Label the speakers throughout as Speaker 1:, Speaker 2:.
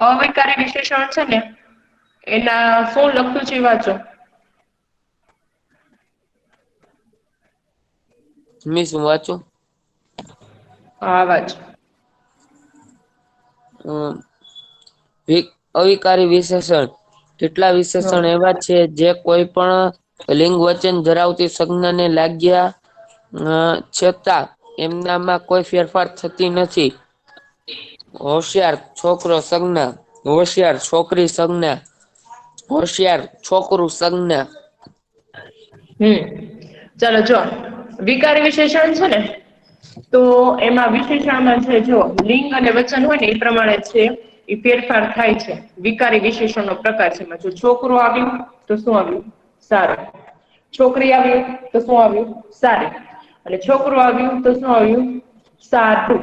Speaker 1: અવિકારી વિશેષણ છે ને એના શું લખ્યું છે વાંચો.
Speaker 2: મિસ હું વાંચું?
Speaker 1: હા વાંચ.
Speaker 2: અવિકારી વિશેષણ કેટલા
Speaker 1: હા
Speaker 2: વિશેષણ એવા છે જે કોઈ પણ લિંગ વચન ધરાવતી સંજ્ઞાને લાગ્યા છતાં એમનામાં કોઈ ફેરફાર થતી નથી. હોશિયાર છોકરો સંજ્ઞા, હોશિયાર છોકરી સંજ્ઞા, હોશિયાર છોકરું સંજ્ઞા.
Speaker 1: ચાલો જો વિકારી વિશેષણ છે ને તો એમાં વિશેષણમાં છે જો લિંગ અને વચન હોય ને એ પ્રમાણે છે એ ફેરફાર થાય છે. વિકારી વિશેષણ નો પ્રકાર છે જો છોકરો આવ્યું તો શું આવ્યું? સારું. છોકરી આવ્યું તો શું આવ્યું? સારી. અને છોકરું આવ્યું તો શું આવ્યું? સાતું.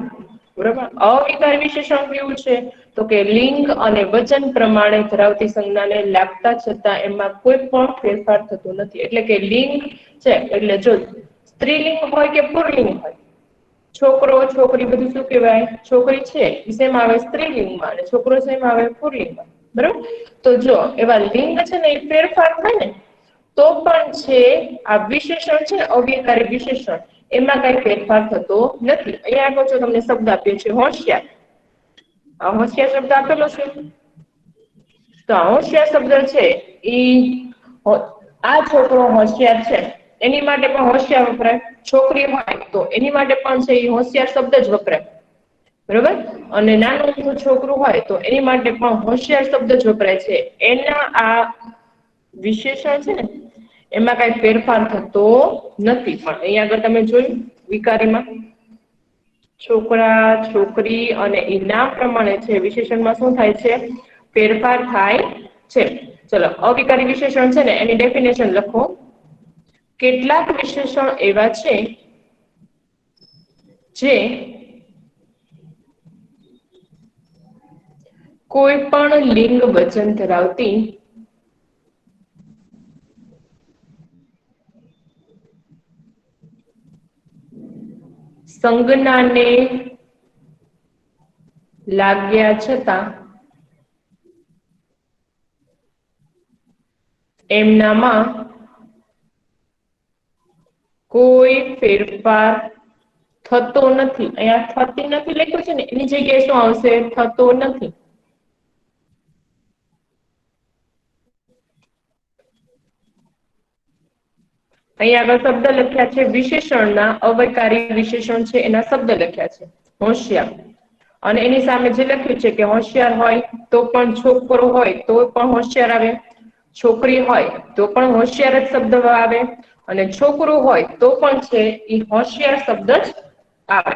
Speaker 1: બરોબર. અવિકારી વિશેષણ કેવું છે? તો કે લિંગ અને વચન પ્રમાણે ધરાવતી સંજ્ઞાને લાગતા છતાં એમાં કોઈ પણ ફેરફાર થતો નથી. એટલે કે લિંગ છે એટલે જો સ્ત્રીલિંગ હોય કે પુરલિંગ હોય છોકરો છોકરી બધું શું કેવાય? છોકરી છે ઈ શેમાં આવે? સ્ત્રીલિંગમાં. અને છોકરો શેમાં આવે? પુરલિંગમાં. બરોબર. તો જો એવા લિંગ છે ને એ ફેરફાર થાય ને તો પણ છે આ વિશેષણ છે અવિકારી વિશેષણ એમાં કઈ ફેરફાર થતો નથી. અહીંયા આગળ જો તમને શબ્દ આપ્યો છે હોશિયાર. આ હોશિયાર શબ્દ આપેલો છે. તો આ હોશિયાર શબ્દ છે ઈ આ છોકરો હોશિયાર છે એની માટે પણ હોશિયાર વપરાય. છોકરી હોય તો એની માટે પણ છે એ હોશિયાર શબ્દ જ વપરાય. બરોબર. અને નાનું અમથું છોકરું હોય તો એની માટે પણ હોશિયાર શબ્દ જ વપરાય છે. એના આ વિશેષણ છે ને એમાં કઈ ફેરફાર થતો નથી. પણ અહીંયા આગળ તમે જોયું વિકારીમાં છોકરા છોકરી અને એ નામ પ્રમાણે છે વિશેષણમાં શું થાય છે? ફેરફાર થાય છે. ચલો અવિકારી વિશેષણ છે ને એની ડેફિનેશન લખો. કેટલાક વિશેષણ એવા છે જે કોઈ પણ લિંગ વચન ધરાવતી સંજ્ઞાને લાગ્યા છતાં એમનામાં કોઈ ફેરફાર થતો નથી. અહીંયા થતી નથી લખ્યું છે ને એની જગ્યાએ શું આવશે? થતો નથી. અહીંયા આગળ શબ્દ લખ્યા છે વિશેષણના અવયકારી વિશેષણ છે એના શબ્દ લખ્યા છે. હોશિયાર. અને એની સામે જે લખ્યું છે કે હોશિયાર હોય તો પણ છોકરો હોય તો પણ હોશિયાર આવે. છોકરી હોય તો પણ હોશિયાર જ શબ્દ આવે. અને છોકરું હોય તો પણ છે એ હોશિયાર શબ્દ જ આવે.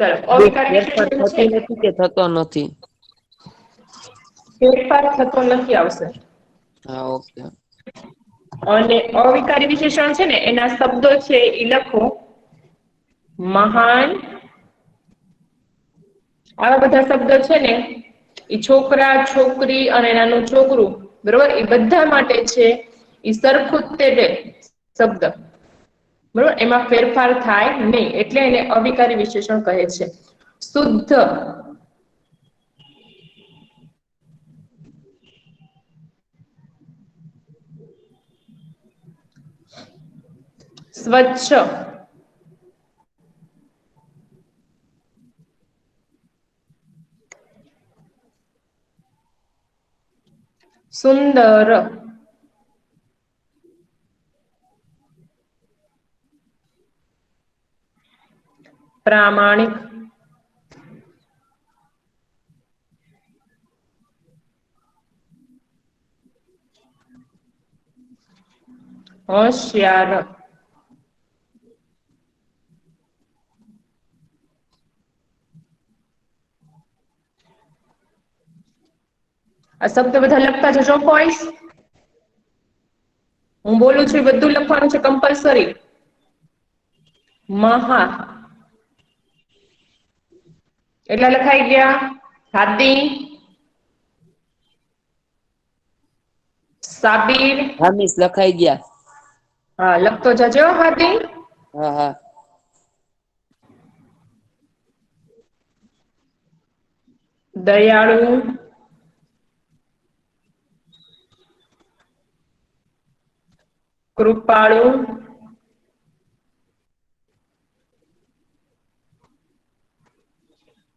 Speaker 1: ચાલો અવિકારી
Speaker 2: ફેરફાર
Speaker 1: વિશેષણ છે
Speaker 2: થતી નથી કે થતો નથી?
Speaker 1: ફેરફાર થતો નથી આવશે.
Speaker 2: હા ઓકે.
Speaker 1: અને અવિકારી વિશેષણ છે ને એના શબ્દો છે ઈ લખો. મહાન. આવા બધા શબ્દ છે ને ઈ છોકરા છોકરી અને નાનું છોકરું બરોબર એ બધા માટે છે ઈ સરખું જ તે શબ્દ. બરોબર એમાં ફેરફાર થાય નહીં એટલે એને અવિકારી વિશેષણ કહે છે. શુદ્ધ. સ્વચ્છ. સુંદર. પ્રામાણિક. હોશિયાર. આ શબ્દ બધા લખતા જજો બોયસ. હું બોલું છું એ બધું લખવાનું છે કમ્પલસરી. મહા. એટલા લખાઈ ગયા હાથી. સાબિર.
Speaker 2: હા મિસ લખાઈ ગયા.
Speaker 1: હા લખતો જજો હાથી.
Speaker 2: હા હા.
Speaker 1: દયાળુ, કૃપાળુ,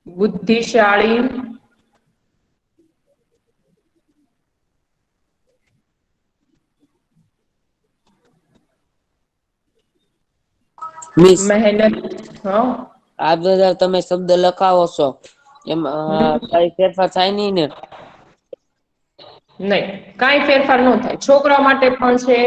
Speaker 1: બુદ્ધિશાળી,
Speaker 2: મિસ
Speaker 1: મહેનત. હા.
Speaker 2: આ બધા તમે શબ્દ લખાવો છો એમાં
Speaker 1: હમ
Speaker 2: કઈ ફેરફાર થાય નઈ ને?
Speaker 1: નહી કઈ ફેરફાર ન થાય. છોકરા માટે પણ છે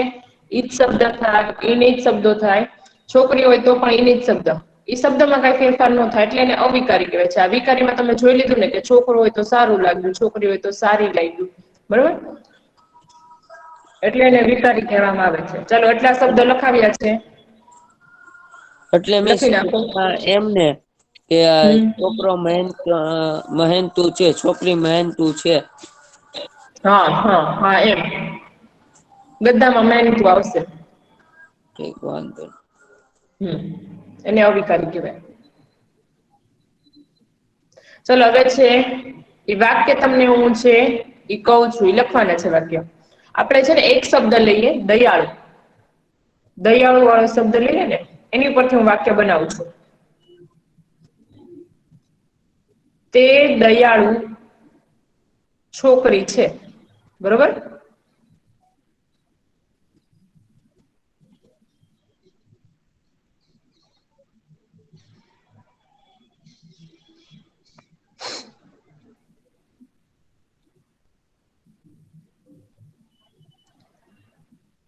Speaker 1: ઈજ શબ્દ થાય, એને જ શબ્દો થાય. છોકરી હોય તો પણ એની જ શબ્દ. ઈ શબ્દમાં કઈ ફેરફાર ન થાય એટલે એને અવિકારી કહેવાય છે. આ વિકારીમાં તમે જોઈ લીધું ને કે છોકરો હોય તો સારું લાગ્યું, છોકરી હોય તો સારી લાગ્યું. બરોબર. એટલે એને વિકારી કહેવામાં આવે છે. ચાલો એટલા શબ્દો લખાવ્યા છે.
Speaker 2: એટલે મિસ
Speaker 1: લખી નાખો.
Speaker 2: એમને કે
Speaker 1: હમ
Speaker 2: છોકરો મહેનતુ છે, છોકરી મહેનતુ છે.
Speaker 1: હા હા હા એમ બધામાં મહેનતું આવશે.
Speaker 2: ઠીક વાંધો નઈ.
Speaker 1: એને અવિકારી કહેવાય. ચલો હવે છે એ વાક્ય તમને હું છે એ કહું છું એ લખવાના છે વાક્ય. આપણે છે ને એક શબ્દ લઈએ દયાળુ. દયાળુ વાળો શબ્દ લઈએ ને એની પરથી હું વાક્ય બનાવું છું. તે દયાળુ છોકરી છે. બરોબર.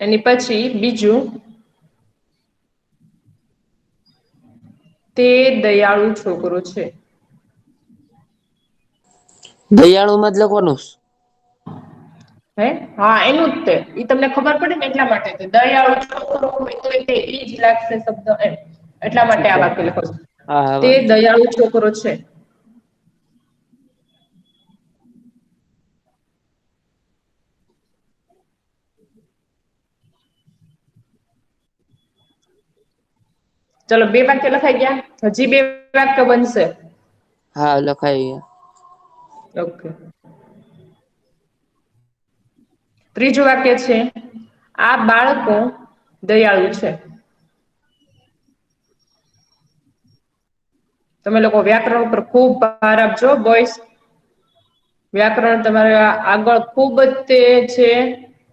Speaker 1: એની પછી બીજું તે દયાળુ છોકરો છે.
Speaker 2: દયાળુ માં જ લખવાનું?
Speaker 1: હે હા એનું જ તે ઈ તમને ખબર પડે ને એટલા માટે દયાળુ છોકરો હોય તો તે ઈ જ લાગશે શબ્દ એમ. એટલા માટે આ વાક્ય લખો છો.
Speaker 2: હા હા
Speaker 1: તે
Speaker 2: વાંધો
Speaker 1: દયાળુ છોકરો છે. ચલો 2 વાક્ય લખાઈ ગયા. હજી 2 વાક્ય બનશે.
Speaker 2: હા લખાઈ ગયા.
Speaker 1: ઓકે. ત્રીજું વાક્ય છે આ બાળકો દયાળુ છે. તમે લોકો વ્યાકરણ ઉપર ખુબ ભાર આપજો બોઈસ. વ્યાકરણ તમારે આગળ ખુબ જ તે છે.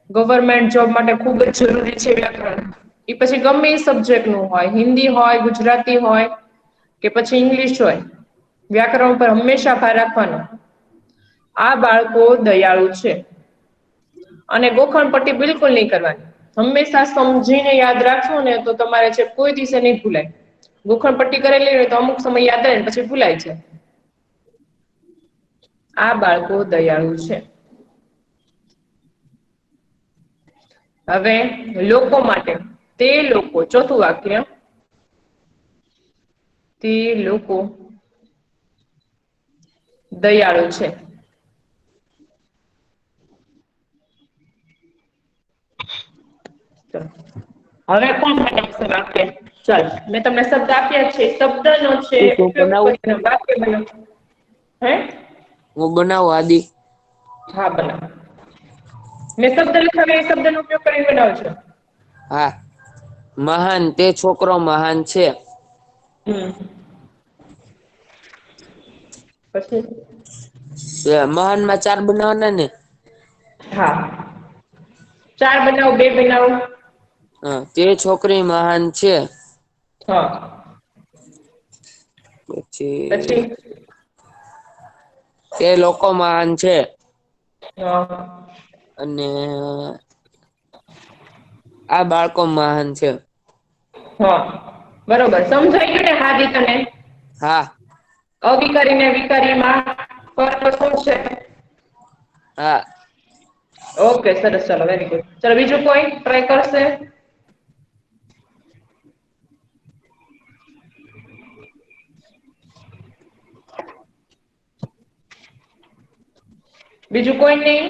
Speaker 1: ગવર્મેન્ટ જોબ માટે ખુબ જ જરૂરી છે વ્યાકરણ. એ પછી ગમે એ સબ્જેક્ટ નું હોય, હિન્દી હોય, ગુજરાતી હોય કે પછી ઇંગ્લિશ હોય, વ્યાકરણ ઉપર હંમેશા ભાર રાખવાનો. આ બાળકો દયાળુ છે. અને ગોખણ પટ્ટી બિલકુલ નહી કરવાની. હંમેશા સમજીને યાદ રાખશો ને તો તમારે છે કોઈ દિવસે નહી ભૂલાય. ગોખણ પટ્ટી કરેલી હોય તો અમુક સમય યાદ આવે ને પછી ભૂલાય જાય. આ બાળકો દયાળુ છે. હવે લોકો માટે તે લોકો ચોથું વાક્ય તે લોકો દયાળુ છે. હવે કોણ બનાવશે વાક્ય? ચાલ મેં તમને શબ્દ આપ્યા છે શબ્દ નો છે
Speaker 2: હું
Speaker 1: ઉપયોગ
Speaker 2: બનાવું
Speaker 1: કરીને વાક્ય બનાવો. હે?
Speaker 2: હું બનાવું આદિ?
Speaker 1: હા બનાવો. મેં શબ્દ લખાવ્યા એ શબ્દ નો ઉપયોગ કરીને બનાવજો.
Speaker 2: હા મહાન તે છોકરો મહાન છે.
Speaker 1: પછી?
Speaker 2: મહાન માં 4 બનાવાના ને?
Speaker 1: હા 4 બનાવો 2 બનાવો.
Speaker 2: હા તે છોકરી મહાન છે.
Speaker 1: હા.
Speaker 2: પછી તે લોકો મહાન છે.
Speaker 1: હા.
Speaker 2: અને આ બાળકો મહાન છે.
Speaker 1: હા બરોબર સમજાઈ ગયું ને હાજી તને?
Speaker 2: હા.
Speaker 1: અવિકારી ને વિકારીમાં ફર્ક શું છે?
Speaker 2: હા.
Speaker 1: ઓકે સરસ ચાલો વેરી ગુડ. ચાલો બીજું કોઈ ટ્રાય કરશે? બીજું કોઈ નહી?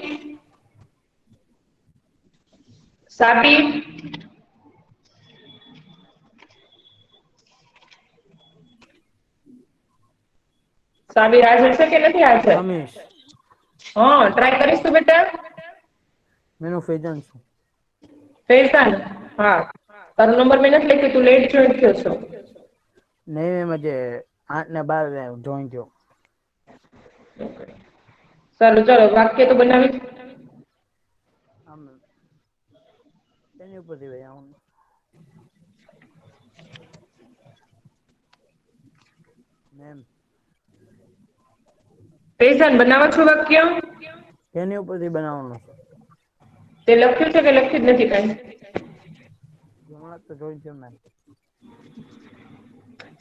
Speaker 1: સાબિત? સાબિર હાજર છે કે નથી હાજર?
Speaker 3: રમેશ
Speaker 1: હા, ટ્રાય કરીશ તું બેટા.
Speaker 3: મેનુ ફેજાન છું.
Speaker 1: ફેઝાન, હા. તારો નંબર મેં નથી લખ્યો, તું લેટ જોઈન થયો છો.
Speaker 3: નહીં, મજે 8 ને 12 જોઈન થયો.
Speaker 1: સારું ચાલો, વાક્ય તો બનાવી.
Speaker 3: આમ તેની ઉપરથી ભાઈ આમ મેમ
Speaker 1: ફેઝાન બનાવો છો વાક્ય?
Speaker 3: તેની ઉપરથી બનાવવાનું છે.
Speaker 1: તે લખ્યું છે કે લખ્યું જ નથી કાંઈ?
Speaker 3: હમણાં તો જોઈન થયો મેમ.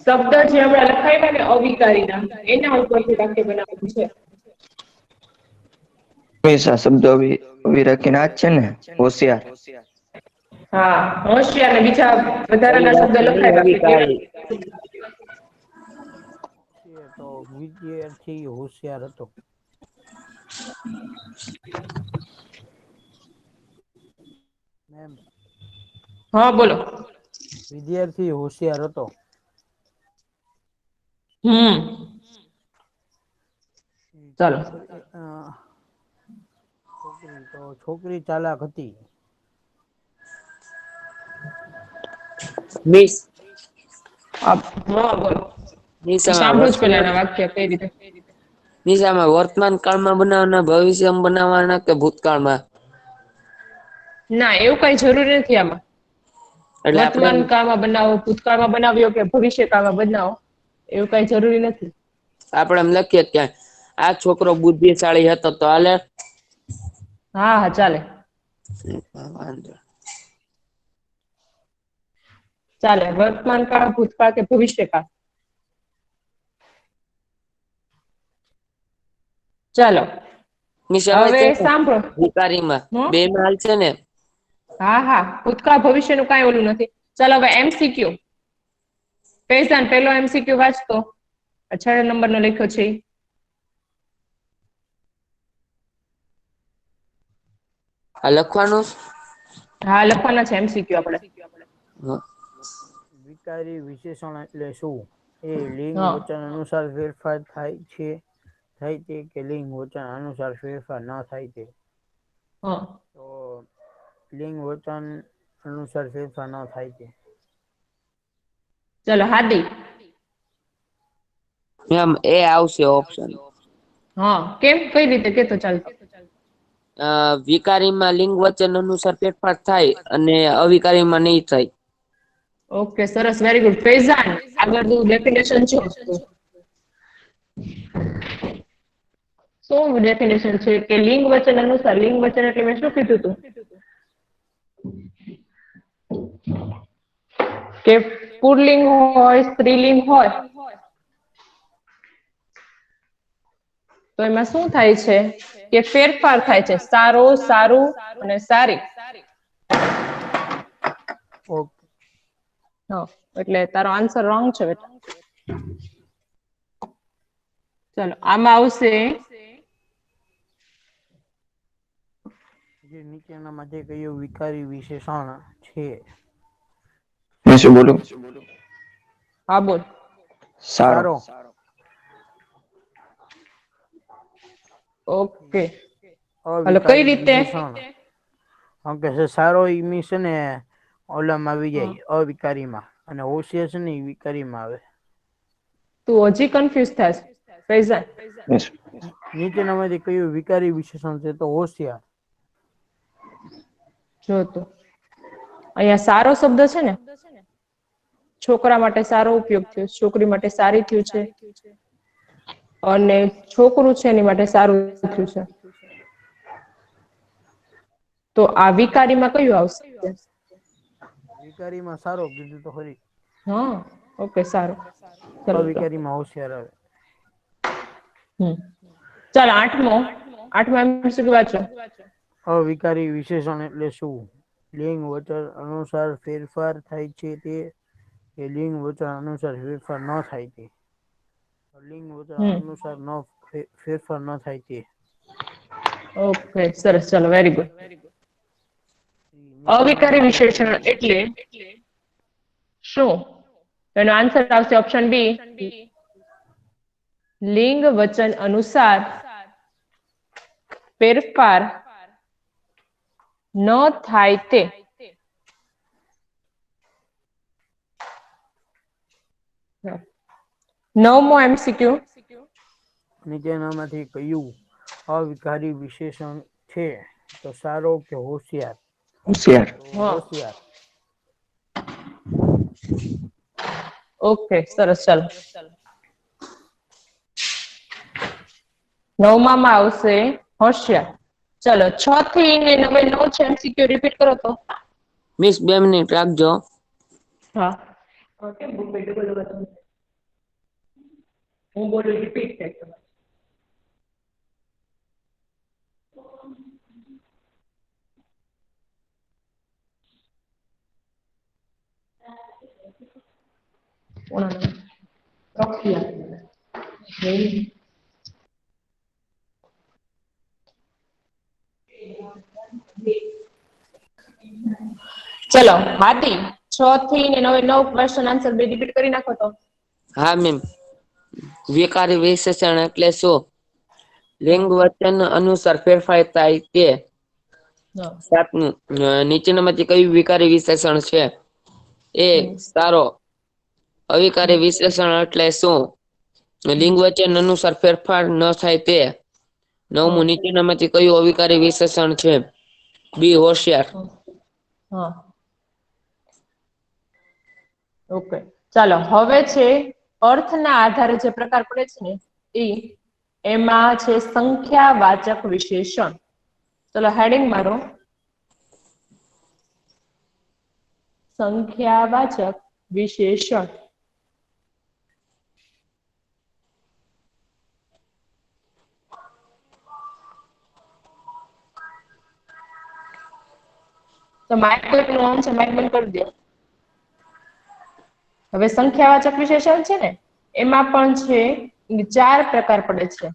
Speaker 1: શબ્દ જે હમણાં લખાવ્યા ને અવિકારીના, એના ઉપરથી વાક્ય બનાવવાનું છે.
Speaker 4: હંમેશા શબ્દો આવી રાખીને આ જ છે ને, હોશિયાર.
Speaker 1: હા, હોશિયાર ને બીજા વધારાના શબ્દ
Speaker 2: અવિનાશી
Speaker 1: લખાવ્યા કે
Speaker 2: અવિકારી.
Speaker 3: તો વિદ્યાર્થી હોશિયાર હતો. મેમ
Speaker 1: હા, બોલો.
Speaker 3: વિદ્યાર્થી હોશિયાર હતો.
Speaker 1: ચાલો.
Speaker 3: છોકરી ચાલાક હતી.
Speaker 2: મિસ
Speaker 1: હા, બોલો.
Speaker 2: નિશામાં
Speaker 1: સાંભળું જ પેલા
Speaker 2: વર્તમાન
Speaker 1: એના વાક્ય કઈ રીતે.
Speaker 2: નિશામાં વર્તમાન કાળમાં બનાવવાના, ભવિષ્યમાં બનાવવાના કે ભૂતકાળમાં?
Speaker 1: ના, એવું કઈ જરૂરી નથી આમાં.
Speaker 2: એટલે આપણે
Speaker 1: વર્તમાન કાળમાં બનાવો, ભૂતકાળમાં બનાવ્યો કે ભવિષ્ય કાળમાં બનાવો, એવું કઈ જરૂરી નથી.
Speaker 2: આપણે એમ લખીએ કે આ છોકરો બુદ્ધિશાળી હતો તો હાલે?
Speaker 1: હા, હા, ચાલે.
Speaker 2: વાંધો
Speaker 1: ચાલે. વર્તમાન કાળ, ભૂતકાળ કે ભવિષ્ય કાળ? ચાલો.
Speaker 2: નિશામાં છે
Speaker 1: હવે
Speaker 2: ને
Speaker 1: સાંભળો.
Speaker 2: ભિકારીમાં
Speaker 1: હમ?
Speaker 2: બે માલ છે ને.
Speaker 1: હા, હા, ભૂતકાળ ભવિષ્યનું કાંઈ ઓલું નથી. ચાલો હવે MCQ. ફેઝાન, પેલો MCQ વાંચતો. 6 નંબરનો લખ્યો છે.
Speaker 2: આ લખવાનું?
Speaker 1: હા, લખવાના છે MCQ આપણે.
Speaker 3: વિકારી વિશેષણ એટલે શું? એ લિંગ
Speaker 1: હા
Speaker 3: વચન અનુસાર ફેરફાર થાય છે. કે લિંગ વચન અનુસાર ફેરફાર ન થાય છે.
Speaker 1: હા.
Speaker 3: તો લિંગ વચન અનુસાર ફેરફાર ન થાય છે.
Speaker 1: ચલો, હાદી.
Speaker 2: એમ એ આવશે ઓપ્શન.
Speaker 1: હા, કેમ? કઈ રીતે કેતો ચાલતો.
Speaker 2: વિકારીમાં લિંગ વચન અનુસાર ફેરફાર થાય અને અવિકારીમાં નહીં થાય.
Speaker 1: ઓકે, સરસ, વેરી ગુડ. ફેઝાન, આગળનું ડેફિનેશન જો. શું ડેફિનેશન છે કે લિંગ વચન અનુસાર, લિંગ વચન એટલે મેં શું કીધું તું? કે પુરલિંગ હોય, સ્ત્રીલિંગ હોય. તો એમાં શું થાય છે કે ફેરફાર થાય છે, સારો, સારું અને સારી.
Speaker 3: ઓકે.
Speaker 1: હા, એટલે તારો આન્સર રોંગ છે બેટા. ચાલો, આમાં આવશે.
Speaker 3: જે નીચેનામાંથી કયું વિકારી વિશેષણ છે?
Speaker 4: હું શું બોલું?
Speaker 1: હા, બોલ.
Speaker 4: સારો.
Speaker 1: ઓકે. હાલો, કઈ
Speaker 3: અવિકારી
Speaker 1: રીતે?
Speaker 3: વિશેષણ. ઓકે, સારો ઈ છે ને ઓલામાં આવી
Speaker 1: હા.
Speaker 3: જાય અવિકારીમાં, અને હોશિયાર છે ને એ વિકારીમાં આવે.
Speaker 1: તું હજી કન્ફ્યુઝ થાશ ફૈઝાન?
Speaker 3: નીચેનામાંથી કયું વિકારી વિશેષણ છે? તો હોશિયાર.
Speaker 1: જો તો અહીંયા સારો શબ્દ છે ને, છોકરા માટે સારો ઉપયોગ થયો, છોકરી માટે સારી થયું છે. અને છોકરું છે એની માટે સારું થયું છે. તો આ વિકારીમાં કયું આવશે?
Speaker 3: વિકારીમાં સારો કીધું તો ખરી.
Speaker 1: હા, ઓકે, સારું. ચલો તો.
Speaker 3: અવિકારીમાં હોશિયાર આવે.
Speaker 1: ચાલો, આઠમો MCQ વાંચો.
Speaker 3: અવિકારી વિશેષણ એટલે શું? લિંગ વચન અનુસાર ફેરફાર થાય છે તે. કે લિંગ વચન અનુસાર ફેરફાર ન થાય તે. લિંગ વચન અનુસાર ફેરફાર ન થાય તે.
Speaker 1: ઓકે, સરસ, ચાલો, વેરી ગુડ. અવિકારી વિશેષણ એટલે શું? એનો આન્સર આવશે ઓપ્શન બી. લિંગ વચન અનુસાર ફેરફાર ન થાય તે નવમો MCQ.
Speaker 3: નીચેનામાંથી કયું અવિકારી વિશેષણ છે? તો સારો કે હોશિયાર?
Speaker 4: હોશિયાર.
Speaker 3: તો
Speaker 1: હા.
Speaker 3: હોશિયાર.
Speaker 1: ઓકે, સરસ. ચાલો, નવમામાં આવશે હોશિયાર. ચલો, 6 થી ને 9 છે MCQ રિપીટ કરો તો.
Speaker 2: મિસ 2 મિનિટ રાખજો.
Speaker 1: હા, ઓકે. હું બોલું રિપીટ થાય. ચલો, હાથી 6 થી ને 9 ક્વેશ્ચન આન્સર બે રિપીટ કરી નાખો તો.
Speaker 2: હા મેમ. વિકારી વિશેષણ એટલે શું? લિંગ વચન અનુસાર ફેરફાર થાય તે. સાતમું, નીચેનામાંથી કયું વિકારી વિશેષણ છે? એ સારો. અવિકારી વિશેષણ એટલે શું? લિંગ વચન અનુસાર ફેરફાર ન થાય તે. નવમું, નીચેનામાંથી કયું અવિકારી વિશેષણ છે? બી હોશિયાર.
Speaker 1: હા, ઓકે. ચાલો, હવે છે અર્થના આધારે જે પ્રકાર પડે છે ને એ. એમાં છે સંખ્યાવાચક વિશેષણ. ચલો, હેડિંગ મારો. સંખ્યાવાચક વિશેષણ. તો માઇક કોઈકનું ઓન છે, માઇક બંધ કરી દો. હવે સંખ્યાવાચક વિશેષણ છે ને એમાં પણ છે 4 પ્રકાર પડે છે.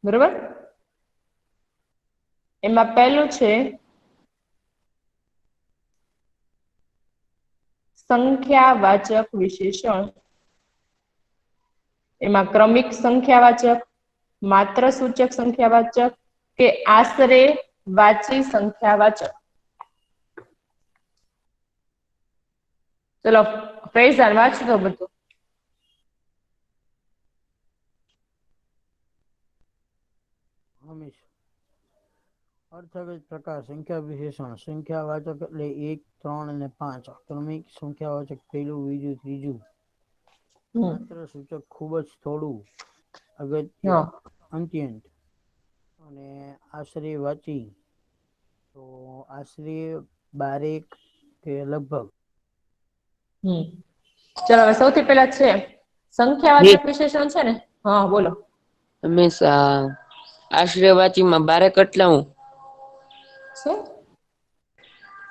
Speaker 1: બરોબર? એમાં પહેલું છે સંખ્યાવાચક વિશેષણ. એમાં ક્રમિક સંખ્યાવાચક, માત્ર સૂચક સંખ્યાવાચક કે આશરે વાચી સંખ્યાવાચક. ચલો, ફૈઝાન વાંચ દો બધું.
Speaker 3: હમીશ. અર્થગત પ્રકાર સંખ્યા વિશેષણ. સંખ્યાવાચક એટલે 1, 3 અને 5. ક્રમિક સંખ્યાવાચક પહેલું, બીજું, ત્રીજું. માત્ર સૂચક ખૂબ જ થોડું, અગત્ય,
Speaker 1: હા.
Speaker 3: અત્યંત અને આશરે વાચી. તો આશરે, બારેક કે લગભગ.
Speaker 1: ચલો, હવે સૌથી પહેલા છે સંખ્યાવાચક વિશેષણ છે ને. હા, બોલો.
Speaker 2: હંમેશા આશરે વાંચીમાં 12 કેટલા હું?
Speaker 1: શું?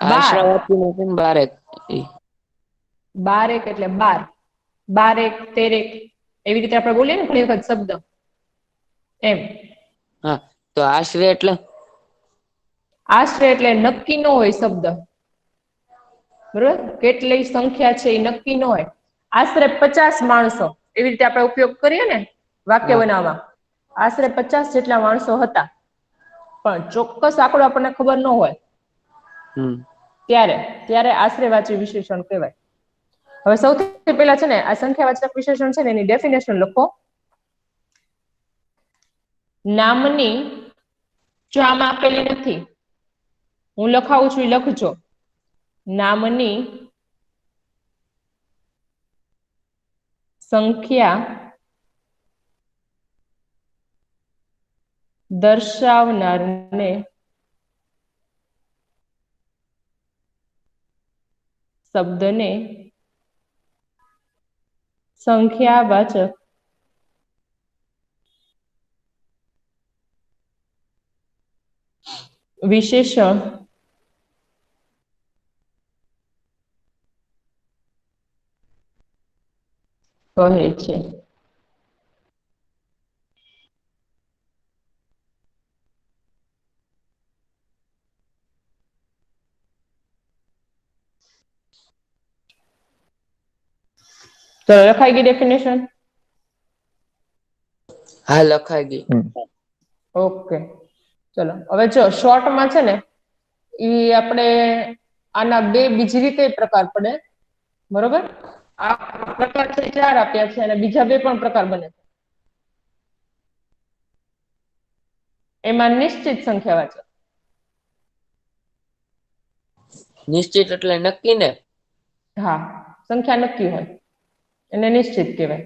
Speaker 1: 12.
Speaker 2: આશરાવાચીમાં 12.
Speaker 1: 12 એટલે 12. 12, 13 એવી રીતે આપણે બોલીએ ને ઘણી વખત શબ્દ એમ.
Speaker 2: હા, તો આશરે એટલે?
Speaker 1: આશરે એટલે નક્કી ન હોય શબ્દ. બરોબર? કેટલી સંખ્યા છે એ નક્કી ન હોય. આશરે 50 માણસો એવી રીતે આપણે ઉપયોગ કરીએ ને વાક્ય
Speaker 2: હા
Speaker 1: બનાવવા. આશરે 50 જેટલા માણસો હતા. પણ ચોક્કસ આંકડો આપણને ખબર ન હોય.
Speaker 2: હમ.
Speaker 1: ત્યારે આશરે વિશેષણ કહેવાય. હવે સૌથી પહેલા છે ને આ સંખ્યાવાચક વિશેષણ છે ને એની ડેફિનેશન લખો. નામની જો આમાં આપેલી નથી. હું લખાવું છું એ લખજો. નામની સંખ્યા દર્શાવનારને શબ્દને સંખ્યાવાચક વિશેષણ કહે છે. તો લખાઈ ગઈ ડેફિનેશન.
Speaker 2: હા લખાઈ ગઈ.
Speaker 1: ઓકે ચલો હવે જો શોર્ટમાં છે ને ઈ આપણે આના બે બીજી રીતે પ્રકાર પડે, બરોબર? આ પ્રકાર છે 4 આપ્યા છે અને બીજા બે પણ પ્રકાર બને છે. એમાં નિશ્ચિત સંખ્યાવાચક.
Speaker 2: નિશ્ચિત એટલે નક્કી ને?
Speaker 1: હા, સંખ્યા નક્કી હોય એને નિશ્ચિત કહેવાય,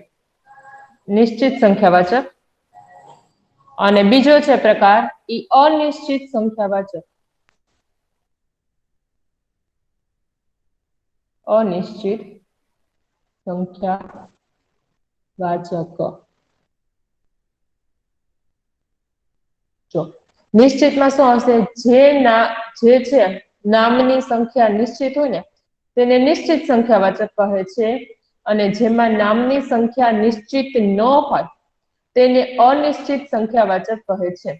Speaker 1: નિશ્ચિત સંખ્યાવાચક. અને બીજો છે પ્રકાર ઈ અનિશ્ચિત સંખ્યાવાચક. અનિશ્ચિત સંખ્યાવાચક. જો નિશ્ચિતમાં શું આવશે? જે છે નામની સંખ્યા નિશ્ચિત હોય ને તેને નિશ્ચિત સંખ્યાવાચક કહે છે, અને જેમાં નામની સંખ્યા નિશ્ચિત ન હોય તેને અનિશ્ચિત સંખ્યાવાચક કહે છે.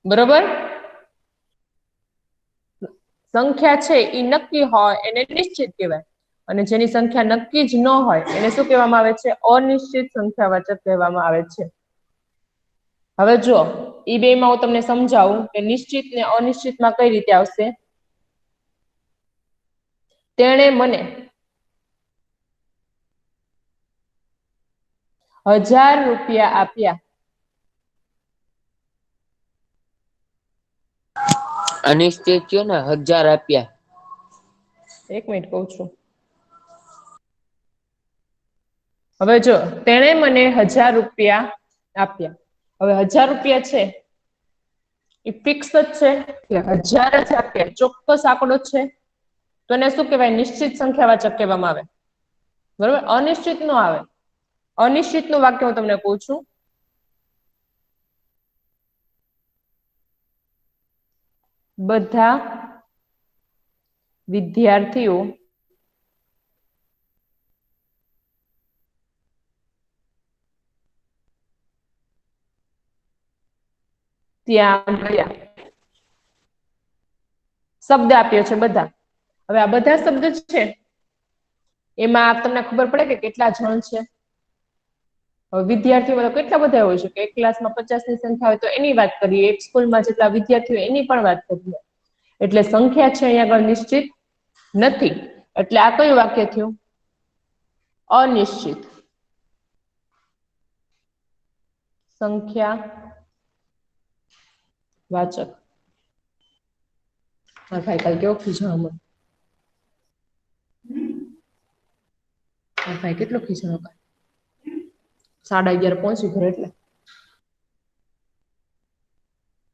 Speaker 1: બરોબર? સંખ્યા છે એ નક્કી હોય એને નિશ્ચિત કહેવાય, અને જેની સંખ્યા નક્કી જ ન હોય એને શું કહેવામાં આવે છે? અનિશ્ચિત સંખ્યાવાચક કહેવામાં આવે છે. હવે જો ઈ બેમાં હું તમને સમજાવું કે નિશ્ચિત ને અનિશ્ચિતમાં કઈ રીતે આવશે. તેણે મને 1000 રૂપિયા આપ્યા.
Speaker 2: અનિશ્ચિત થયો ને 1000 આપ્યા.
Speaker 1: એક મિનિટ કહું છું. હવે જો તેણે મને 1000 રૂપિયા આપ્યા. હવે 1000 રૂપિયા છે એ ફિક્સ જ છે કે 1000 જ આપ્યા, ચોક્કસ આંકડો છે, તો એને શું કહેવાય? નિશ્ચિત સંખ્યાવાચક કહેવામાં આવે. બરોબર? અનિશ્ચિત નો આવે. અનિશ્ચિત નું વાક્ય હું તમને કહું છું. બધા વિદ્યાર્થીઓ ત્યાં ગયા. શબ્દ આપ્યો છે બધા. હવે આ બધા શબ્દ છે એમાં તમને ખબર પડે કે કેટલા જણ છે? હવે વિદ્યાર્થીઓ કેટલા બધા હોય છે કે એક ક્લાસમાં 50 ની સંખ્યા હોય તો એની વાત કરીએ, એક સ્કૂલમાં જેટલા વિદ્યાર્થીઓ એની પણ વાત કરીએ. એટલે સંખ્યા છે અહીંયા આગળ નિશ્ચિત નથી, એટલે આ કયું વાક્ય થયું? અનિશ્ચિત સંખ્યાવાચક. હા ભાઈ કાલ કેવો ખીજાણો મને. હા ભાઈ કેટલો ખીજાણો કાલ. 11:30 પહોંચી ઘરે એટલે.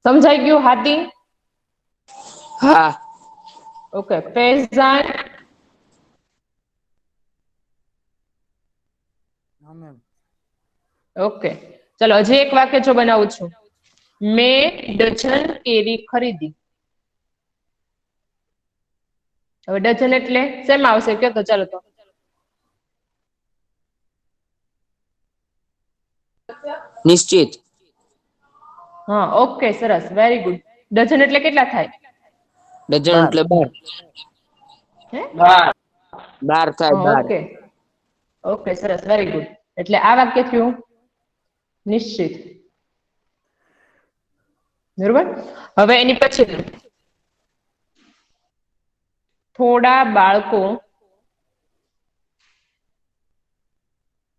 Speaker 1: સમજાઈ ગયું હાથી?
Speaker 2: હા.
Speaker 1: ઓકે. પેઝાન ઓકે ચલો હજી એક વાક્ય જો બનાવું છું. મેં ડઝન કેરી ખરીદી. હવે ડઝન એટલે શેમાં આવશે કયો તો ચાલો તો.
Speaker 2: નિશ્ચિત.
Speaker 1: હા ઓકે સરસ, વેરી ગુડ. ડઝન એટલે કેટલા થાય?
Speaker 2: ડઝન
Speaker 3: 12.
Speaker 2: એટલે 12.
Speaker 1: હે?
Speaker 2: 12 થાય 12.
Speaker 1: ઓકે ઓકે સરસ, વેરી ગુડ. એટલે આ વાક્ય થયું નિશ્ચિત. બરોબર? હવે એની પછી થોડા બાળકો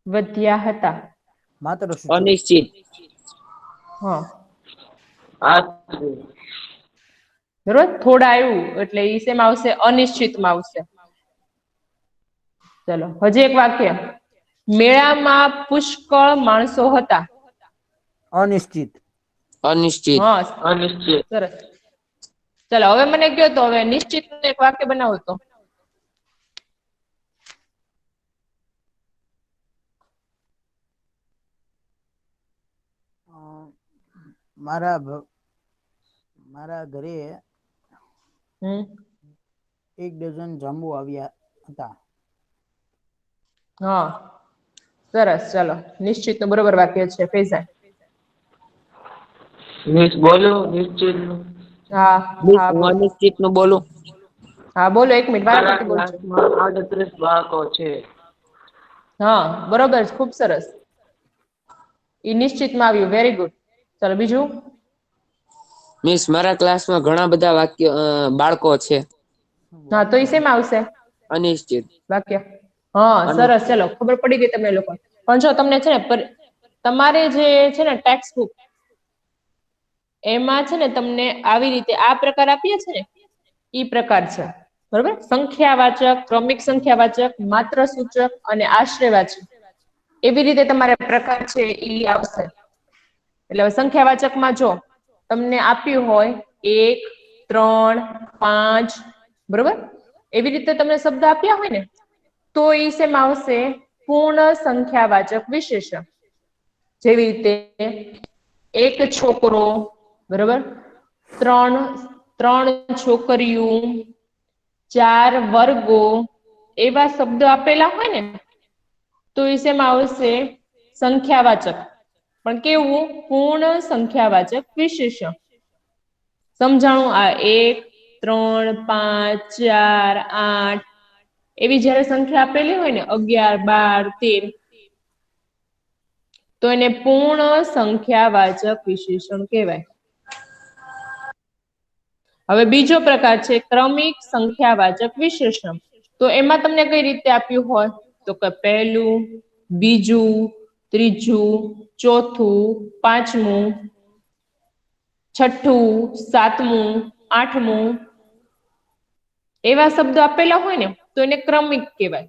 Speaker 1: વધ્યા હતા.
Speaker 3: માત્ર સૂચક.
Speaker 2: અનિશ્ચિત.
Speaker 1: હા બરોબર, થોડા આવ્યું એટલે ઈ શેમાં આવશે? અનિશ્ચિતમાં આવશે. ચલો હજી એક વાક્ય. મેળામાં પુષ્કળ માણસો હતા.
Speaker 3: અનિશ્ચિત.
Speaker 2: અનિશ્ચિત.
Speaker 1: હા સરસ. ચલો હવે મને કયો તો હવે નિશ્ચિત એક વાક્ય બનાવો તો.
Speaker 3: મારા ઘરે
Speaker 1: હમ
Speaker 3: 1 ડઝન જાંબુ આવ્યા હતા.
Speaker 1: હા સરસ. ચાલો નિશ્ચિત નું બરોબર વાક્ય છે ફેઝાન.
Speaker 2: બોલો નિશ્ચિત નું.
Speaker 1: હા હા બોલો.
Speaker 2: અનિશ્ચિત નું બોલું.
Speaker 1: હા બોલો, 1 મિનિટ વારાફરતી બોલજો.
Speaker 2: 38 બાળકો છે.
Speaker 1: હા બરોબર, ખુબ સરસ. ઈ નિશ્ચિતમાં આવ્યું. Very good. ચાલો બીજું.
Speaker 2: મિસ મારા ક્લાસમાં ઘણા બધા વાક્ય બાળકો છે.
Speaker 1: હા તો ઈ શેમાં આવશે
Speaker 2: અનિશ્ચિત.
Speaker 1: વાક્ય? હા સરસ. ચલો ખબર પડી ગઈ તમને લોકો. પણ જો તમને છે ને તમારે જે છે ને ટેક્સ્ટ બુક એમાં છે ને તમને આવી રીતે આ પ્રકાર આપીએ છે ને ઈ પ્રકાર છે. બરોબર. સંખ્યાવાચક, ક્રમિક સંખ્યાવાચક, માત્ર સૂચક અને આશ્રયવાચક એવી રીતે તમારે પ્રકાર છે ઈ આવશે. એટલે સંખ્યાવાચકમાં જો તમને આપ્યું હોય 1, 3, 5 બરોબર એવી રીતે તમને શબ્દ આપ્યા હોય ને તો ઈ શેમાં આવશે? પૂર્ણ સંખ્યાવાચક વિશેષણ. જેવી રીતે એક છોકરો બરોબર, ત્રણ છોકરીઓ, 4 વર્ગો એવા શબ્દો આપેલા હોય ને તો ઈ શેમાં આવશે? સંખ્યાવાચક. પણ કેવું? પૂર્ણ સંખ્યાવાચક વિશેષણ. સમજાણું? આ 1, 3, 5, 4, 8 એવી જયારે સંખ્યા આપેલી હોય ને 11, 12, 13 તો એને પૂર્ણ સંખ્યાવાચક વિશેષણ કહેવાય. હવે બીજો પ્રકાર છે ક્રમિક સંખ્યાવાચક વિશેષણ. તો એમાં તમને કઈ રીતે આપ્યું હોય? તો કે પહેલું, બીજું, ત્રીજું, ચોથું, પાંચમું, છઠ્ઠું, સાતમું, આઠમું એવા શબ્દો આપેલા હોય ને તો એને ક્રમિક કહેવાય.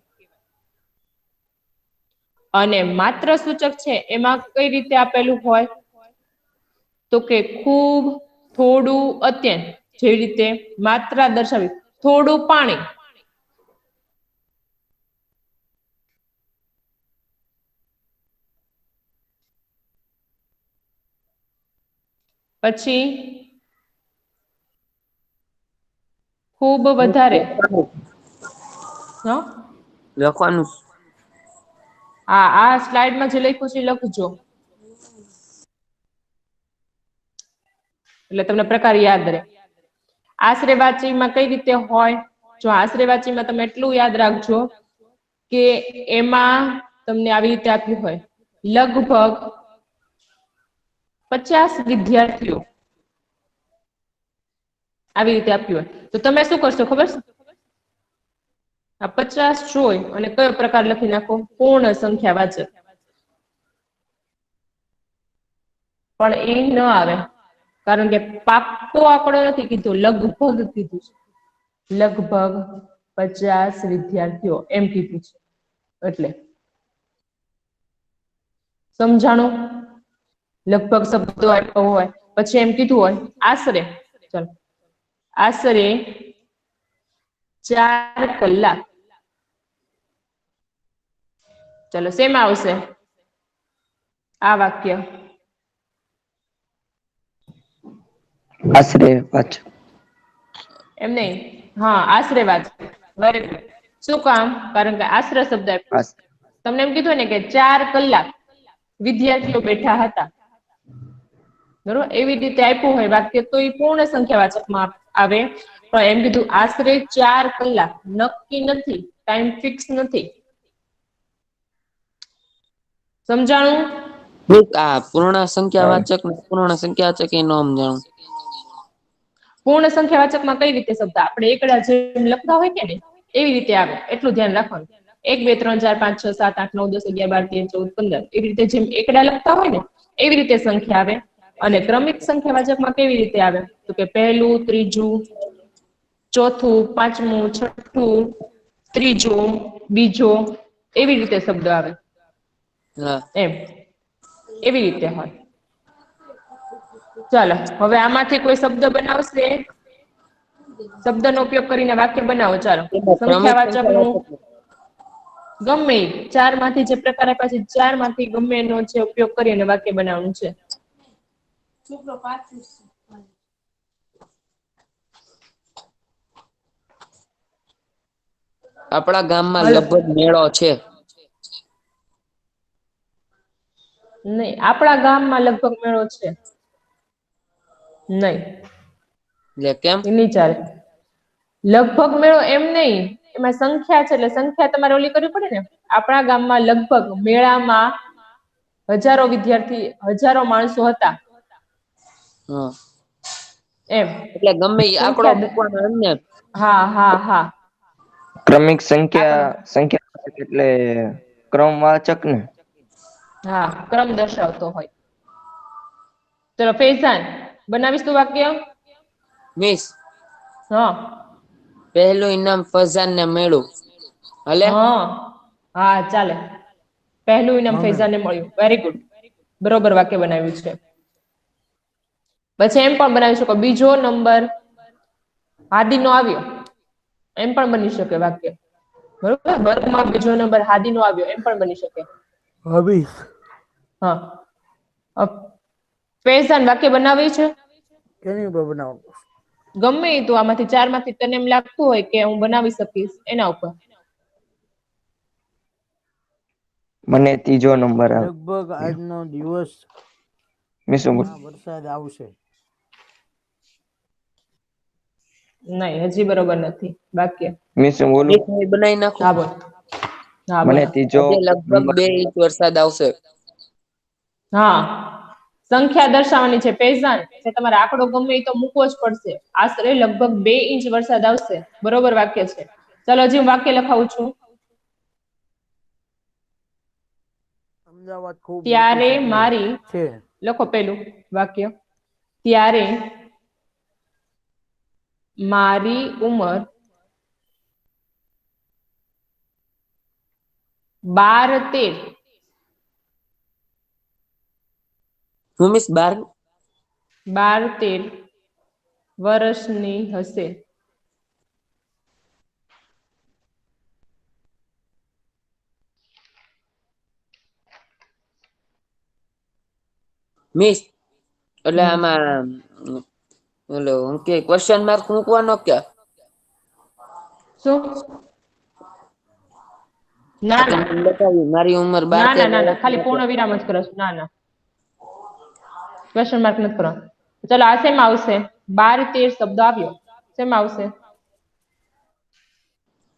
Speaker 1: અને માત્ર સૂચક છે એમાં કઈ રીતે આપેલું હોય? તો કે ખૂબ, થોડું, અત્યંત. જેવી રીતે માત્રા દર્શાવી થોડું પાણી. પછી ખૂબ વધારે.
Speaker 2: લખવાનું.
Speaker 1: હા આ સ્લાઇડમાં જે લખ્યું છે એ લખજો. એટલે તમને પ્રકાર યાદ રહે. આશ્રયવાચીમાં કઈ રીતે હોય? જો આશ્રયવાચીમાં તમે એટલું યાદ રાખજો કે એમાં તમને આવી રીતે આપ્યું હોય લગભગ 50 વિદ્યાર્થીઓ આવી રીતે આપ્યું હોય તો તમે શું કરશો ખબર છે? આ 50 જોઈ અને કયો પ્રકાર લખી નાખો? પૂર્ણ સંખ્યાવાચક. પણ એ ન આવે કારણ કે પાક્કો આંકડો નથી કીધો, લગભગ કીધું છે. લગભગ 50 વિદ્યાર્થીઓ એમ કીધું છે એટલે સમજાણું? લગભગ શબ્દો આપ્યો હોય પછી એમ કીધું હોય આશરે. ચલો આશરે 4 કલાક. ચલો શેમાં આવશે આ વાક્ય?
Speaker 4: આશ્રયવાચક.
Speaker 1: એમ નહીં. હા આશ્રયવાચક. Very good. શું કામ? કારણ કે આશ્રય શબ્દ આપ્યો. તમને એમ કીધું ને કે 4 કલાક વિદ્યાર્થીઓ બેઠા હતા. બરોબર એવી રીતે આપ્યું હોય વાક્ય તો એ પૂર્ણ સંખ્યાવાચકમાં આવે. પણ એમ કીધું આશરે 4 કલાક. નક્કી નથી, ટાઈમ ફિક્સ નથી. સમજાણું?
Speaker 2: આ પૂર્ણ સંખ્યાવાચક ને પૂર્ણ સંખ્યાવાચક એ ન સમજાણું.
Speaker 1: પૂર્ણ સંખ્યાવાચકમાં કઈ રીતે શબ્દ આપણે એકડા જેમ લખતા હોય કે ને એવી રીતે આવે. એટલું ધ્યાન રાખવાનું. 1, 2, 3, 4, 5, 6, 7, 8, 9, 10, 11, 12, 13, 14, 15 એવી રીતે જેમ એકડા લખતા હોય ને એવી રીતે સંખ્યા આવે. અને ક્રમિક સંખ્યાવાચકમાં કેવી રીતે આવે? તો કે પહેલું, ત્રીજું, ચોથું, પાંચમું, છઠ્ઠું, ત્રીજું, બીજો એવી રીતે શબ્દ આવે.
Speaker 2: હા.
Speaker 1: એમ એવી રીતે હોય. ચાલો હવે આમાંથી કોઈ શબ્દ બનાવશે? શબ્દનો ઉપયોગ કરીને વાક્ય બનાવો. ચાલો
Speaker 2: ક્રમિક
Speaker 1: સંખ્યાવાચકનું
Speaker 2: સંખ્યાવાચક
Speaker 1: ગમે 4 માંથી જે પ્રકાર આપ્યા છે 4 માંથી ગમે એનો જે ઉપયોગ કરી અને વાક્ય બનાવવાનું છે.
Speaker 2: આપણા ગામમાં
Speaker 1: હલ
Speaker 2: લગભગ મેળો છે.
Speaker 1: નહીં. આપણા ગામમાં લગભગ મેળો છે. નહીં.
Speaker 2: એટલે કેમ?
Speaker 1: એ નહીં ચાલે. લગભગ મેળો એમ નહીં. એમાં સંખ્યા છે એટલે સંખ્યા તમારે ઓલી કરવી પડે ને. આપણા ગામમાં લગભગ મેળામાં હજારો વિદ્યાર્થી, હજારો માણસો હતા
Speaker 2: હા
Speaker 1: એમ
Speaker 2: એટલે ગમે ઈ આંકડો
Speaker 1: સંખ્યા.
Speaker 2: મૂકવાનો એમ ને.
Speaker 1: હા
Speaker 4: ક્રમિક સંખ્યા
Speaker 1: આંકડો.
Speaker 4: સંખ્યા એટલે ક્રમવાચક ને.
Speaker 1: હા, ક્રમ દર્શાવતો હોય. ચલો ફેઝાન, બનાવીશ તું વાક્ય?
Speaker 2: મિસ
Speaker 1: હા
Speaker 2: પહેલું ઇનામ ફઝાન ને મળ્યું. હલે
Speaker 1: હા ચાલે. પહેલું ઇનામ
Speaker 3: હા મેમ.
Speaker 1: ફૈઝાન ને મળ્યું. Very good. બરોબર વાક્ય બનાવ્યું છે. પછી એમ પણ બનાવી શકો બીજો નંબર હાદી નો આવ્યો, એમ પણ બની શકે વાક્ય. બરોબર, વર્ગમાં બીજો નંબર હાદી નો આવ્યો એમ પણ બની શકે.
Speaker 3: ભાભી.
Speaker 1: હા, ફેઝાન વાક્ય બનાવી છે?
Speaker 3: કેની ઉપર બનાવો?
Speaker 1: ગમે એ તું આમાંથી 4 માંથી તને એમ લાગતું હોય કે હું બનાવી શકીશ એના ઉપર.
Speaker 4: મને ત્રીજો નંબર
Speaker 3: લગભગ આજનો દિવસ
Speaker 4: આવે.
Speaker 3: માં વરસાદ આવશે.
Speaker 1: નહીં, હજી બરોબર નથી વાક્ય.
Speaker 4: મિસ હું બોલું?
Speaker 2: બનાવી નાખો.
Speaker 1: હા બોલ. હા બોલ.
Speaker 4: મને ત્રીજો
Speaker 2: આજે લગભગ
Speaker 4: નંબર
Speaker 2: 2 ઇંચ વરસાદ આવશે.
Speaker 1: હા, સંખ્યા દર્શાવવાની છે ફૈઝાન. એટલે તમારે આંકડો ગમે એ તો મૂકવો જ પડશે. આશરે લગભગ 2 ઇંચ વરસાદ આવશે. બરોબર વાક્ય છે. ચાલો હજી હું વાક્ય લખાવું છું.
Speaker 3: અમદાવાદ ખૂબ મોટી
Speaker 1: ત્યારે
Speaker 3: સિટી
Speaker 1: મારી,
Speaker 3: છે.
Speaker 1: લખો પેલું વાક્ય. ત્યારે મારી ઉંમર 12-13.
Speaker 2: હું મિસ
Speaker 1: 12-13 વર્ષની હશે.
Speaker 2: મિસ એટલે આમાં ઓલો હું કે ક્વેશ્ચન માર્ક મૂકવાનો કે?
Speaker 1: શું?
Speaker 2: આ
Speaker 1: ના
Speaker 2: તો
Speaker 1: ના
Speaker 2: મને બતાવ્યું મારી ઉંમર 12-13
Speaker 1: ના,
Speaker 2: વર્ષની
Speaker 1: ખાલી
Speaker 2: હતી.
Speaker 1: પૂર્ણ વિરામ જ કરો છો. ના ક્વેશ્ચન માર્ક નથી કરવાનો. ચલો આ શેમાં આવશે? 12-13 શબ્દ આવ્યો, શેમાં આવશે?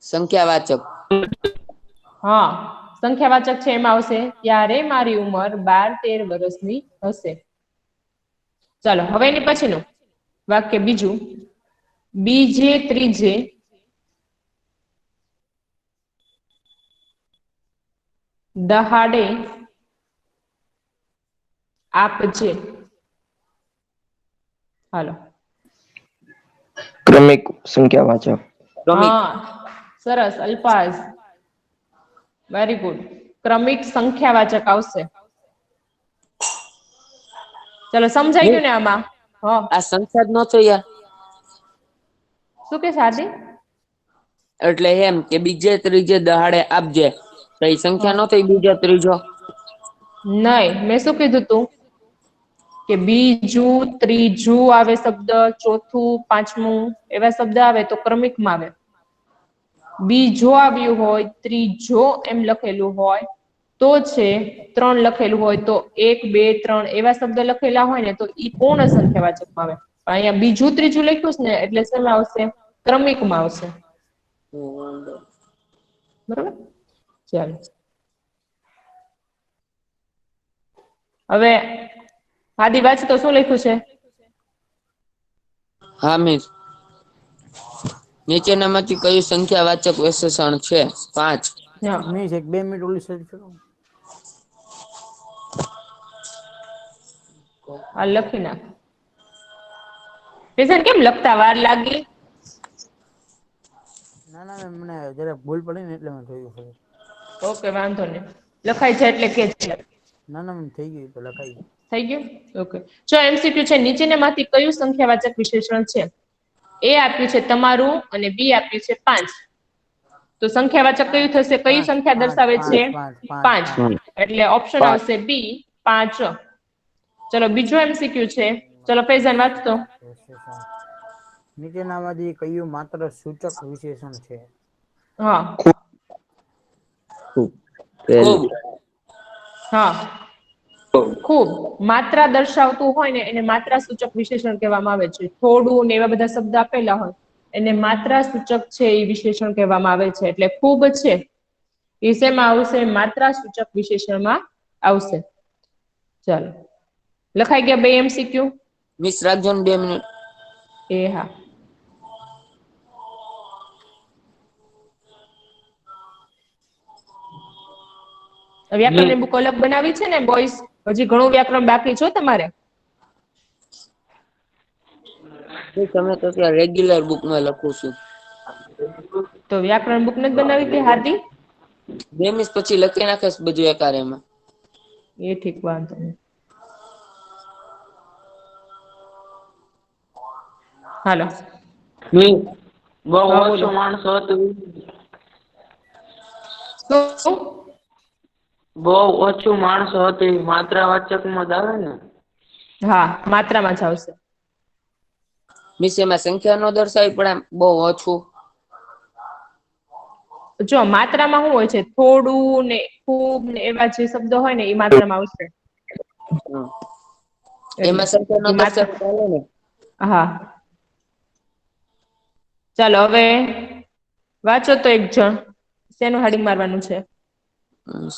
Speaker 2: સંખ્યાવાચક.
Speaker 1: હા, સંખ્યાવાચક છે એમાં આવશે. ત્યારે મારી ઉંમર 12-13 વર્ષની હશે. ચાલો હવે એની પછીનું વાક્ય બીજું. બીજે ત્રીજે દહાડે આપજે. હાલો.
Speaker 4: ક્રમિક સંખ્યાવાચક.
Speaker 2: ક્રમિક.
Speaker 1: હા, સરસ અલ્પાઝ. Very good. ક્રમિક સંખ્યાવાચક આવશે. ચલો સમજાઈ ગયું ને આમાં? હા.
Speaker 2: આ સંખ્યા જ નતો યાર.
Speaker 1: શું કે શાદી?
Speaker 2: એટલે એમ કે બીજે ત્રીજે દહાડે આપજે. તો એ
Speaker 1: હા
Speaker 2: સંખ્યા નો થઈ બીજો ત્રીજો?
Speaker 1: નહીં, મેં શું કીધું તું? કે બીજું, ત્રીજું આવે શબ્દ, ચોથું, પાંચમું એવા શબ્દ આવે તો ક્રમિકમાં આવે. બીજો આવ્યું હોય, ત્રીજો એમ લખેલું હોય તો છે. 3 લખેલું હોય તો 1, 2, 3 એવા શબ્દ લખેલા હોય ને તો ઈ પૂર્ણ સંખ્યાવાચકમાં આવે. અહીંયા બીજું ત્રીજું લખ્યું છે ને એટલે શેમાં આવશે? ક્રમિકમાં આવશે. બરોબર, ચાલો. હવે આદિ વાંચ તો શું લખ્યું છે?
Speaker 2: હા મિસ. નીચેનામાંથી કયું સંખ્યાવાચક વિશેષણ છે? 5.
Speaker 1: હા
Speaker 3: મિસ 1-2 મિનિટ ઓલી સર્ચ કરો.
Speaker 1: આ લખી નાખ. પેશન્ટ કેમ લખતા વાર લાગી?
Speaker 3: ના મને જરા ભૂલ પડી ને એટલે મેં જોયું.
Speaker 1: ઓકે વાંધો નહીં. લખાય છે એટલે કે છે.
Speaker 3: ના થઈ ગયું તો લખાઈ ગયું.
Speaker 1: થઈ ગયું? ઓકે. જો MCQ છે નીચેનામાંથી કયું સંખ્યાવાચક વિશેષણ છે? એ આપ્યું છે તમારું અને બી આપ્યું છે 5. તો સંખ્યાવાચક કયું થશે? કઈ
Speaker 3: પાંચ
Speaker 1: સંખ્યા
Speaker 3: પાંચ
Speaker 1: દર્શાવે છે?
Speaker 3: પાંચ પાંચ પાંચ
Speaker 1: 5.
Speaker 3: પાંચ
Speaker 1: એટલે ઓપ્શન
Speaker 4: 5.
Speaker 1: આવશે બી 5. ચલો બીજો MCQ છે. ચલો ફૈઝાન વાંચતો.
Speaker 3: નીચેનામાંથી કયું માત્ર સૂચક વિશેષણ છે?
Speaker 1: હા.
Speaker 2: ખૂબ.
Speaker 1: હા. ખૂબ. માત્રા દર્શાવતું હોય ને એને માત્રા સૂચક વિશેષણ કહેવામાં આવે છે. થોડું ને એવા બધા શબ્દ આપેલા હોય એને માત્રા સૂચક છે એ વિશેષણ કહેવામાં આવે છે. એટલે ખૂબ છે એ શેમાં આવશે? માત્રા સૂચક વિશેષણમાં આવશે. ચાલો લખાઈ ગયા 2 MCQ?
Speaker 2: મિસ રાખજો ને 2 મિનિટ.
Speaker 1: એ હા. વ્યાકરણની બુક અલગ બનાવી છે ને બોયસ? હજી ઘણું વ્યાકરણ બાકી છો તમારે?
Speaker 2: તમે તો ત્યાં રેગ્યુલર બુકમાં લખું છું.
Speaker 1: તો વ્યાકરણ બુક નથી બનાવી તે હાર્દી?
Speaker 2: 2 મિસ પછી લખી નાખેશ બધું એકારેમાં.
Speaker 1: એ ઠીક, વાંધો નહીં. હાલો.
Speaker 2: બહુ
Speaker 1: હા બોલો.
Speaker 2: ઓછું માણસો હતું.
Speaker 1: શું?
Speaker 2: બહુ ઓછું માણસો હતું માત્રા વાચકમાં જ આવે ને?
Speaker 1: હા, માત્રામાં જ આવશે.
Speaker 2: મિસ એમાં સંખ્યા નો દર્શાવી પણ આમ બહુ ઓછું.
Speaker 1: જો માત્રામાં શું હોય છે, થોડું ને ખૂબ ને એવા જે શબ્દો હોય ને એ માત્રામાં આવશે. એટલે
Speaker 2: એમાં સંખ્યા નો
Speaker 1: એ માત્ર
Speaker 2: દર્શાવી ચાલે ને?
Speaker 1: હા. ચાલો હવે વાંચો તો એક જણ. શેનું હાડી મારવાનું છે?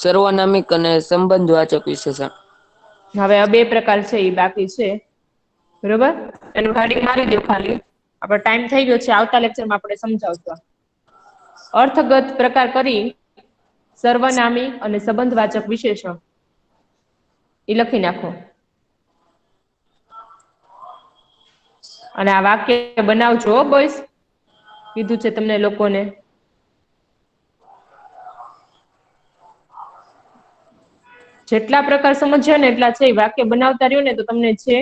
Speaker 2: સર્વનામિક અને સંબંધવાચક વિશેષણ.
Speaker 1: હવે આ 2 પ્રકાર છે એ બાકી છે. બરોબર? એનું હાડી મારી દો ખાલી. આપડો ટાઈમ થઈ ગયો છે. આવતા લેક્ચરમાં આપણે સમજાવશું. અર્થગત પ્રકાર કરી સર્વનામી અને સંબંધવાચક વિશેષણ એ લખી નાખો. અને આ વાક્ય બનાવજો હો બોયસ. કીધું છે તમને લોકોને. જેટલા પ્રકાર સમજ્યા ને એટલા છે. વાક્ય બનાવતા રહ્યો ને તો તમને છે